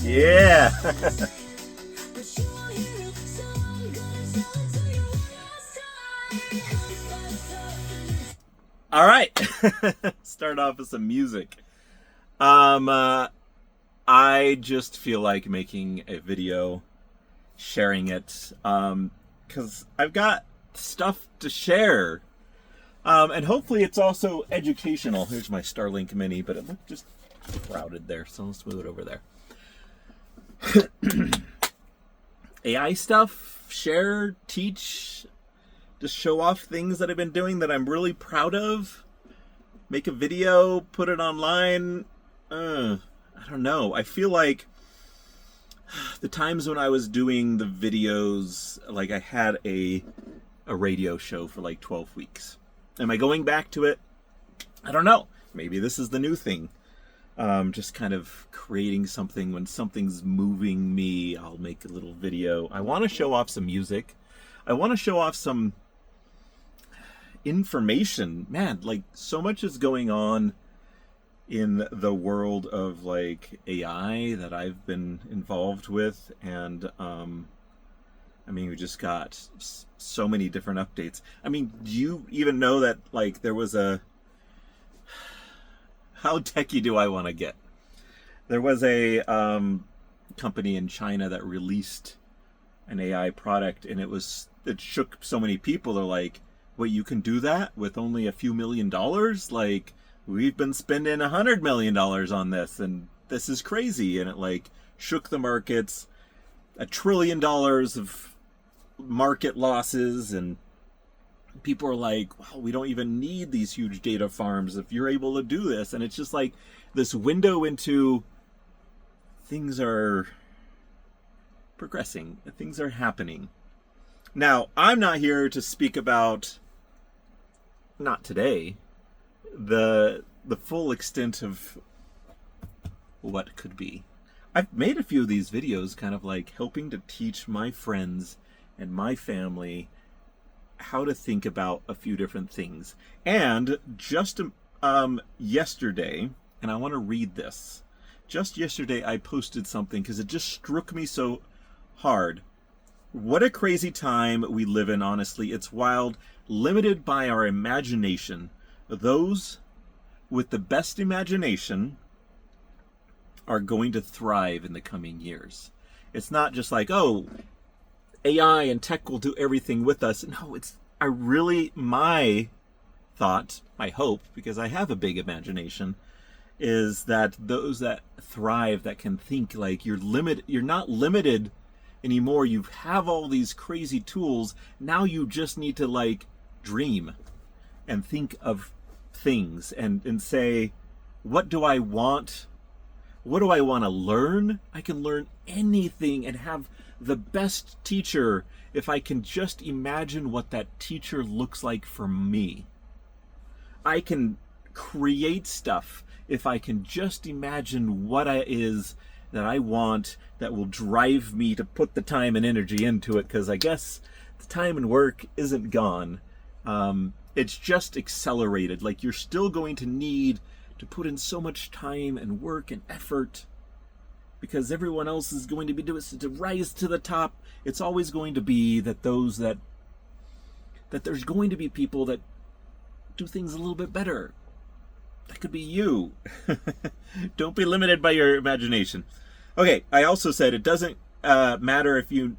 Yeah. All right. Start off with some music. Um, uh, I just feel like making a video, sharing it, because I've got stuff to share. And hopefully it's also educational. Here's my Starlink Mini, but it looked just crowded there, so let's move it over there. AI stuff, share, teach, just show off things that I've been doing that I'm really proud of. Make a video, put it online. I don't know. I feel like the times when I was doing the videos, like I had a radio show for like 12 weeks. Am I going back to it? I don't know. Maybe this is the new thing. Just kind of creating something. When something's moving me, I'll make a little video. I want to show off some music. I want to show off some information. Man, like so much is going on in the world of like AI that I've been involved with, and I mean, we just got so many different updates. I mean, do you even know that like there was a, how techie do I want to get? There was a company in China that released an AI product, and it shook so many people. They're like, "Wait, you can do that with only a few $1,000,000? Like, we've been spending $100 million on this, and this is crazy." And it like shook the markets. $1 trillion of market losses, and people are like, wow, we don't even need these huge data farms if you're able to do this. And it's just like this window into things are progressing, things are happening. Now, I'm not here to speak about, not today, the full extent of what could be. I've made a few of these videos kind of like helping to teach my friends and my family how to think about a few different things. And just yesterday, and I want to read this. Just yesterday I posted something because it just struck me so hard. What a crazy time we live in, honestly. It's wild, limited by our imagination. Those with the best imagination are going to thrive in the coming years. It's not just like, oh, AI and tech will do everything with us. No, my thought, my hope, because I have a big imagination, is that those that thrive, that can think, like you're not limited anymore. You have all these crazy tools. Now you just need to like dream and think of things and say, what do I want? What do I want to learn? I can learn anything and have the best teacher if I can just imagine what that teacher looks like for me. I can create stuff if I can just imagine what it is that I want that will drive me to put the time and energy into it, because I guess the time and work isn't gone. It's just accelerated. Like, you're still going to need to put in so much time and work and effort because everyone else is going to be doing it to rise to the top. It's always going to be that there's going to be people that do things a little bit better. That could be you. Don't be limited by your imagination. Okay, I also said it doesn't matter if you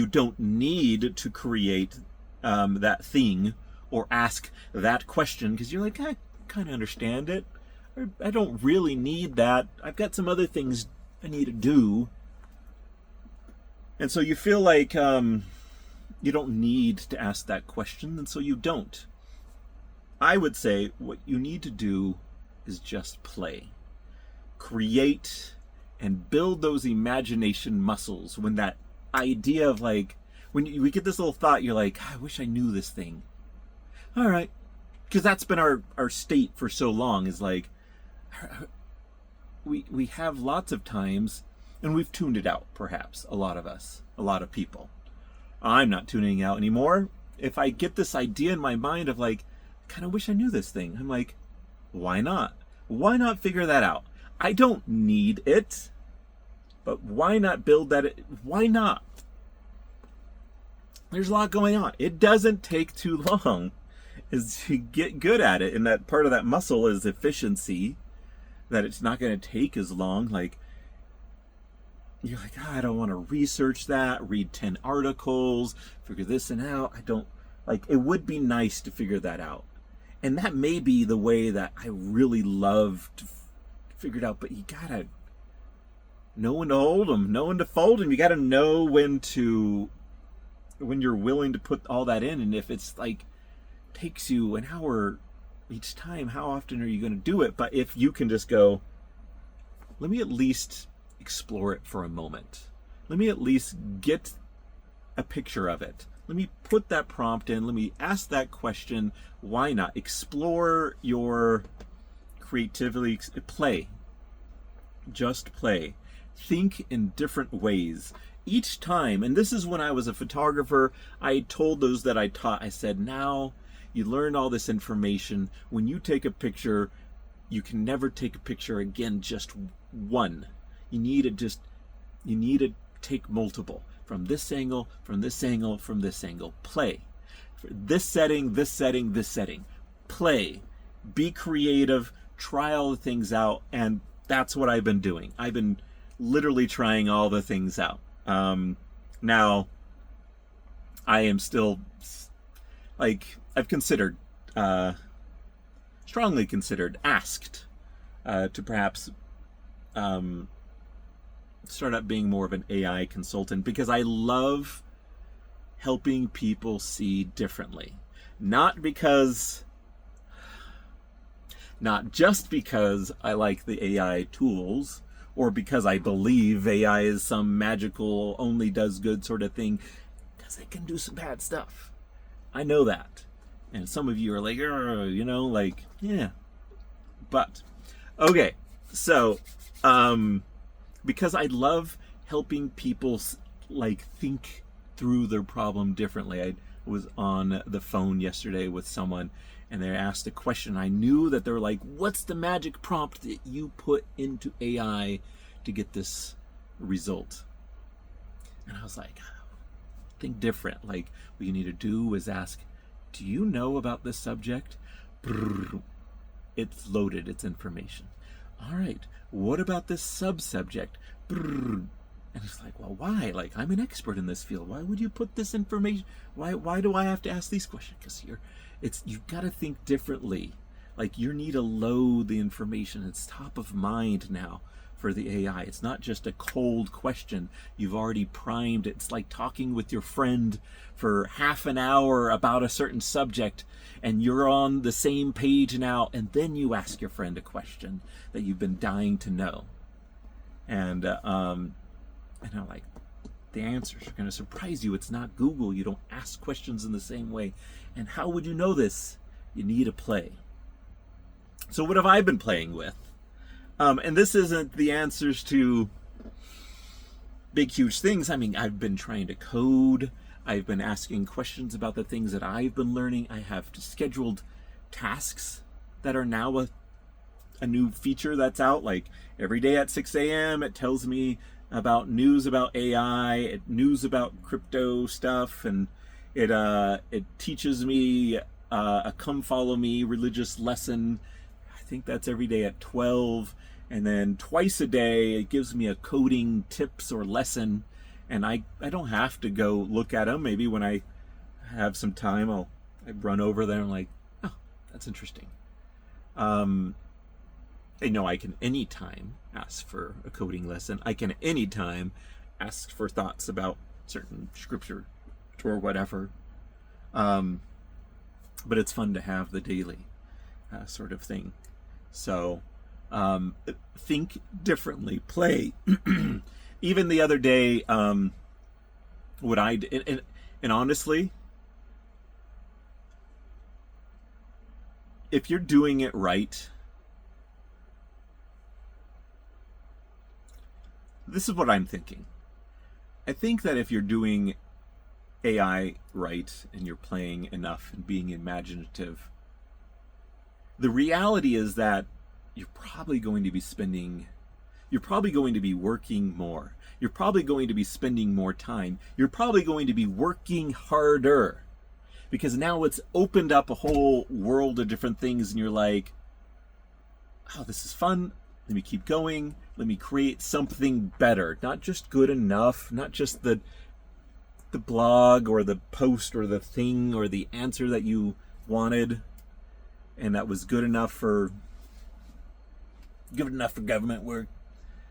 don't need to create that thing or ask that question, because you're like, I kind of understand it. Or, I don't really need that. I've got some other things I need to do. And so you feel like you don't need to ask that question, and so you don't. I would say what you need to do is just play. Create and build those imagination muscles. When that idea of like, when we get this little thought, you're like, I wish I knew this thing. All right. Because that's been our state for so long, is like, we have lots of times, and we've tuned it out, perhaps, a lot of us, a lot of people. I'm not tuning out anymore. If I get this idea in my mind of like, I kind of wish I knew this thing, I'm like, why not? Why not figure that out? I don't need it. But why not build that? Why not? There's a lot going on. It doesn't take too long as you get good at it. And that part of that muscle is efficiency, that it's not going to take as long. Like, you're like, I don't want to research that, read 10 articles, figure this and out. I don't, like, it would be nice to figure that out. And that may be the way that I really love to figure it out, but you gotta know when to hold them, know when to fold them. You gotta know when you're willing to put all that in. And if it's like, takes you an hour each time, how often are you going to do it? But if you can just go, let me at least explore it for a moment. Let me at least get a picture of it. Let me put that prompt in. Let me ask that question. Why not? Explore your creativity. Play. Just play. Think in different ways. Each time, and this is when I was a photographer, I told those that I taught, I said, now you learn all this information. When you take a picture, you can never take a picture again, just one. You need to take multiple. From this angle, from this angle, from this angle. Play. For this setting, this setting, this setting. Play. Be creative. Try all the things out. And that's what I've been doing. I've been literally trying all the things out. Now, I am still, like, I've considered, strongly considered, asked to perhaps start up being more of an AI consultant, because I love helping people see differently. Not just because I like the AI tools, or because I believe AI is some magical, only does good sort of thing, because it can do some bad stuff. I know that. And some of you are like, yeah. But, okay, so, because I love helping people, like, think through their problem differently. I was on the phone yesterday with someone, and they asked a question. I knew that they were like, what's the magic prompt that you put into AI to get this result? And I was like, think different. Like, what you need to do is ask, do you know about this subject? Brrr, it's loaded, it's information. All right, what about this sub-subject? Brrr. And it's like, well, why? Like, I'm an expert in this field. Why would you put this information? Why do I have to ask these questions? Because you've got to think differently. Like, you need to load the information. It's top of mind now for the AI. It's not just a cold question. You've already primed it. It's like talking with your friend for half an hour about a certain subject, and you're on the same page now, and then you ask your friend a question that you've been dying to know. And I'm like, the answers are going to surprise you. It's not Google. You don't ask questions in the same way. And how would you know this? You need to play. So what have I been playing with? And this isn't the answers to big, huge things. I mean, I've been trying to code. I've been asking questions about the things that I've been learning. I have scheduled tasks that are now a new feature that's out. Like, every day at 6 a.m. it tells me about news about AI, news about crypto stuff, and it teaches me a come follow me religious lesson. I think that's every day at 12. And then twice a day it gives me a coding tips or lesson, and I don't have to go look at them. Maybe when I have some time I run over there and like, oh, that's interesting. I know I can anytime ask for a coding lesson. I can anytime ask for thoughts about certain scripture or whatever. But it's fun to have the daily sort of thing. So think differently, play. Even the other day, what I did, and honestly, if you're doing it right, this is what I'm thinking. I think that if you're doing AI right and you're playing enough and being imaginative, the reality is that you're probably going to be spending you're probably going to be working more. You're probably going to be spending more time. You're probably going to be working harder, because now it's opened up a whole world of different things, and you're like, oh, this is fun. Let me keep going. Let me create something better. Not just good enough, not just the blog or the post or the thing or the answer that you wanted and that was good enough for government work.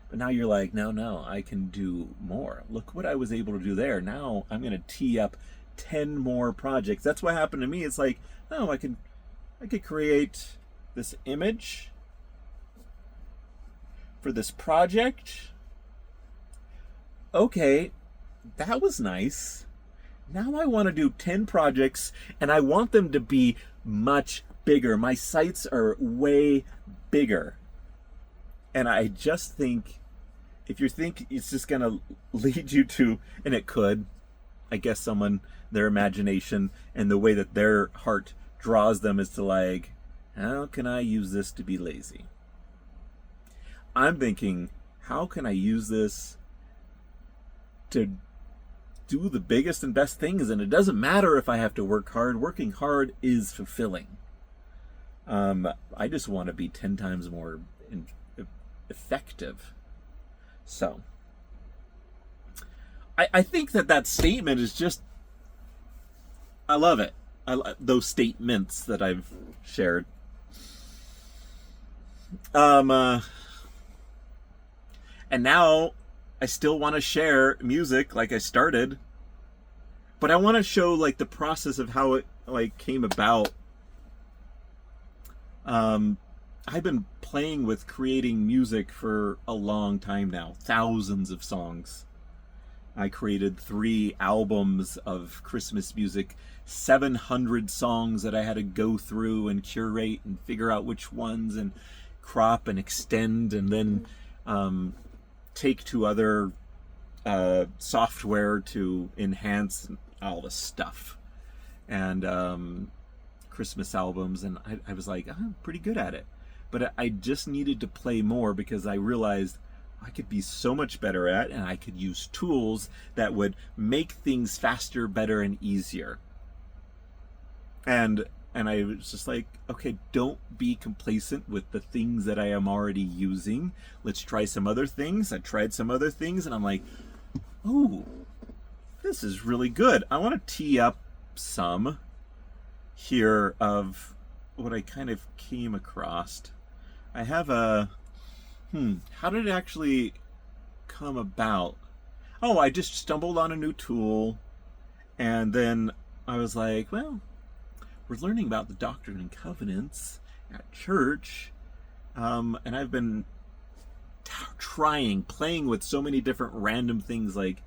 But now you're like, no, I can do more. Look what I was able to do there. Now I'm going to tee up 10 more projects. That's what happened to me. It's like, oh, I could create this image for this project. Okay, that was nice. Now I want to do 10 projects, and I want them to be much bigger. My sites are way bigger. And I just think, if you think it's just going to lead you to, and it could, I guess their imagination and the way that their heart draws them is to like, how can I use this to be lazy? I'm thinking, how can I use this to do the biggest and best things? And it doesn't matter if I have to work hard. Working hard is fulfilling. I just want to be 10 times more effective. So I think that statement is just, I love it. Those statements that I've shared. And now I still want to share music like I started, but I want to show like the process of how it like came about. I've been playing with creating music for a long time now, thousands of songs. I created 3 albums of Christmas music, 700 songs that I had to go through and curate and figure out which ones and crop and extend and then take to other software to enhance all the stuff. And Christmas albums, and I was like, I'm pretty good at it. But I just needed to play more because I realized I could be so much better at, and I could use tools that would make things faster, better, and easier. And I was just like, okay, don't be complacent with the things that I am already using. Let's try some other things. I tried some other things, and I'm like, oh, this is really good. I want to tee up some here of what I kind of came across. I have a, how did it actually come about? Oh, I just stumbled on a new tool, and then I was like, well, we're learning about the Doctrine and Covenants at church, and I've been playing with so many different random things like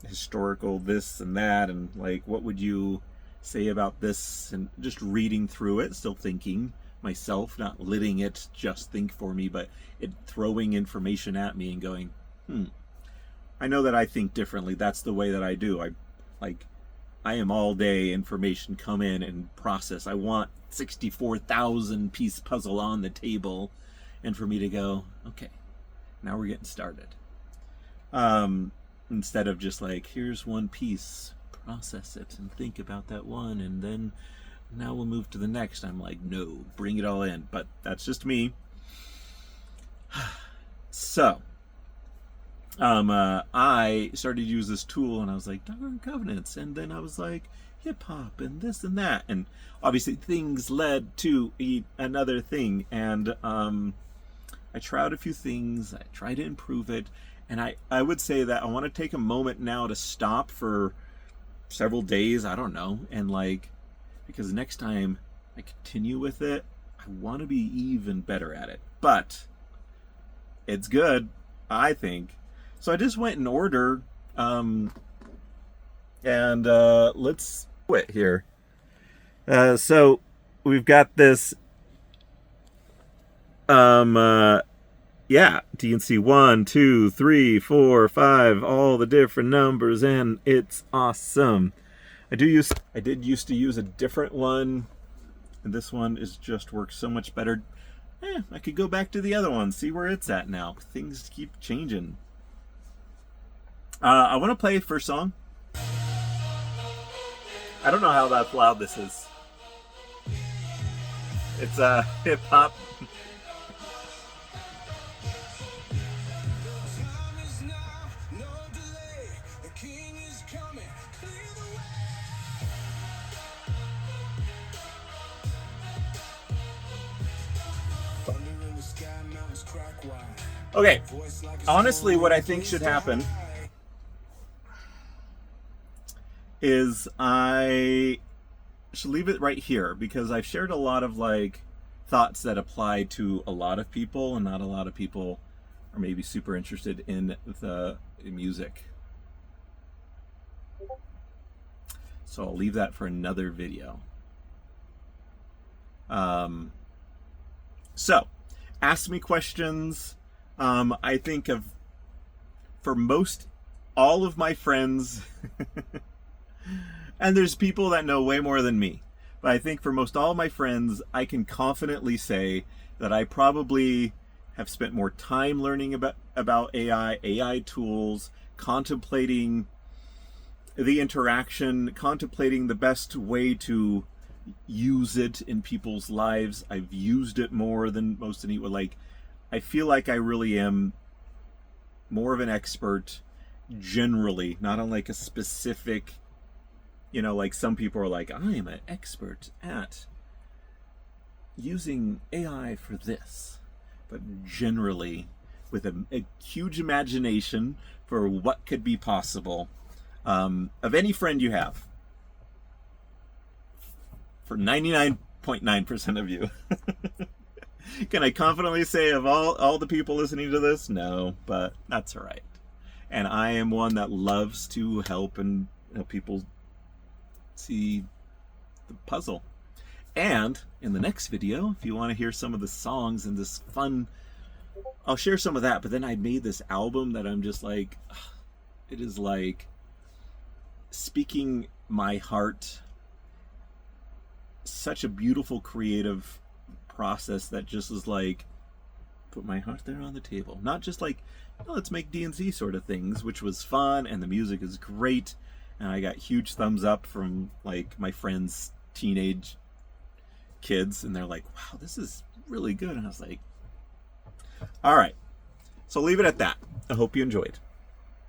historical this and that, and like, what would you say about this, and just reading through it, still thinking myself, not letting it just think for me, but it throwing information at me and going, I know that I think differently. That's the way that I do. I am all day information come in and process. I want 64,000 piece puzzle on the table, and for me to go, okay, now we're getting started. Instead of just like, here's one piece, process it and think about that one, and then now we'll move to the next. I'm like, no, bring it all in. But that's just me. So I started to use this tool, and I was like, Doctrine and Covenants, and then I was like, hip hop and this and that, and obviously things led to another thing, and I tried a few things. I tried to improve it, and I would say that I want to take a moment now to stop for several days, I don't know, and like, because next time I continue with it, I want to be even better at it. But it's good, I think. So I just went in order, and let's do it here. So we've got this, yeah, you can see 1, 2, 3, 4, 5, all the different numbers, and it's awesome. I did used to use a different one, and this one is just works so much better. I could go back to the other one, see where it's at now. Things keep changing. I want to play first song. I don't know how that loud this is. It's hip hop. Okay, honestly, what I think should happen is I should leave it right here because I've shared a lot of like thoughts that apply to a lot of people, and not a lot of people are maybe super interested in the music. So I'll leave that for another video. So ask me questions. I think of, for most, all of my friends, and there's people that know way more than me, but I think for most all of my friends, I can confidently say that I probably have spent more time learning about AI tools, contemplating the interaction, contemplating the best way to use it in people's lives. I've used it more than most anyone. Like, I feel like I really am more of an expert generally, not on like a specific, like some people are like, I am an expert at using AI for this. But generally, with a huge imagination for what could be possible, of any friend you have, for 99.9% of you. Can I confidently say of all the people listening to this? No, but that's all right. And I am one that loves to help people see the puzzle. And in the next video, if you want to hear some of the songs and this fun, I'll share some of that. But then I made this album that I'm just like, it is like speaking my heart. Such a beautiful creative process that just is like, put my heart there on the table. Not just like, let's make D&Z sort of things, which was fun, and the music is great, and I got huge thumbs up from like my friends' teenage kids, and they're like, wow, this is really good. And I was like, all right, so leave it at that. I hope you enjoyed.